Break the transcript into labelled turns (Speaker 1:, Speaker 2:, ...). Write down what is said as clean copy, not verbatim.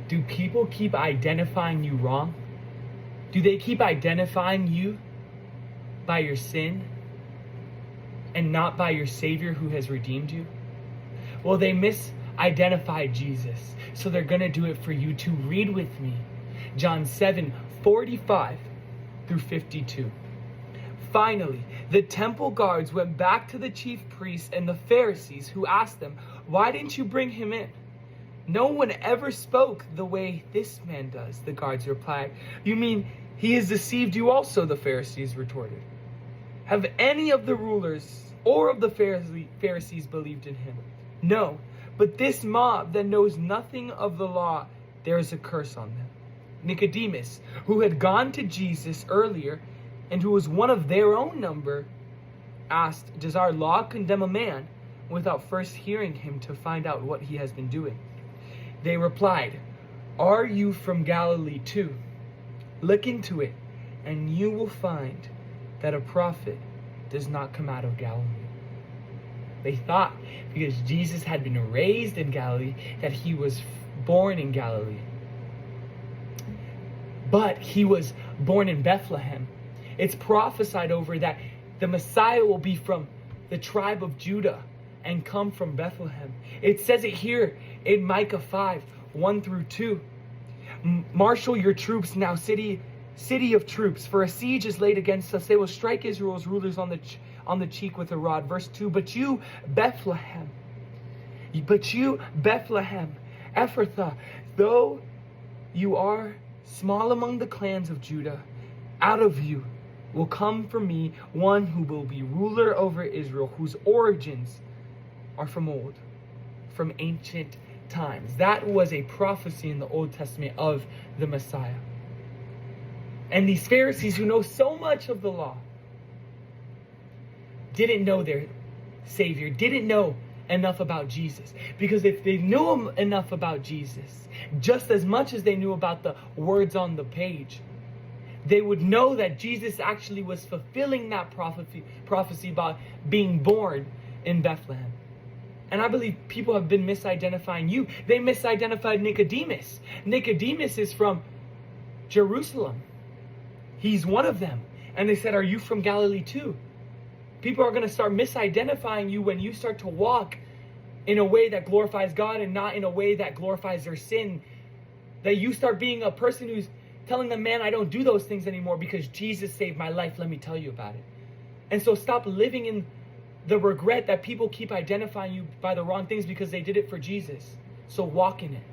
Speaker 1: Do people keep identifying you wrong? Do they keep identifying you by your sin and not by your Savior who has redeemed you? Well, they misidentified Jesus, so they're going to do it for you too. Read with me John 7:45 through 52. Finally, the temple guards went back to the chief priests and the Pharisees, who asked them, "Why didn't you bring him in?" "No one ever spoke the way this man does," the guards replied. "You mean he has deceived you also?" the Pharisees retorted. "Have any of the rulers or of the Pharisees believed in him?" "No, but this mob that knows nothing of the law, there is a curse on them." Nicodemus, who had gone to Jesus earlier and who was one of their own number, asked, "Does our law condemn a man without first hearing him to find out what he has been doing?" They replied, "Are you from Galilee too? Look into it, and you will find that a prophet does not come out of Galilee." They thought because Jesus had been raised in Galilee that he was born in Galilee. But he was born in Bethlehem. It's prophesied over that the Messiah will be from the tribe of Judah and come from Bethlehem. It says it here in Micah 5:1 through 2. "Marshal your troops now, city of troops, for a siege is laid against us. They will strike Israel's rulers on the cheek with a rod." Verse 2, But you, Bethlehem, Ephrathah, though you are small among the clans of Judah, out of you will come for me one who will be ruler over Israel, whose origins are from old, from ancient times. That was a prophecy in the Old Testament of the Messiah. And these Pharisees, who know so much of the law, didn't know their Savior, didn't know enough about Jesus. Because if they knew enough about Jesus, just as much as they knew about the words on the page, they would know that Jesus actually was fulfilling that prophecy about being born in Bethlehem. And I believe people have been misidentifying you. They misidentified Nicodemus. Nicodemus is from Jerusalem. He's one of them. And they said, "Are you from Galilee too?" People are going to start misidentifying you when you start to walk in a way that glorifies God and not in a way that glorifies their sin. That you start being a person who's telling them, "Man, I don't do those things anymore because Jesus saved my life. Let me tell you about it." And so stop living in the regret that people keep identifying you by the wrong things because they did it for Jesus. So walk in it.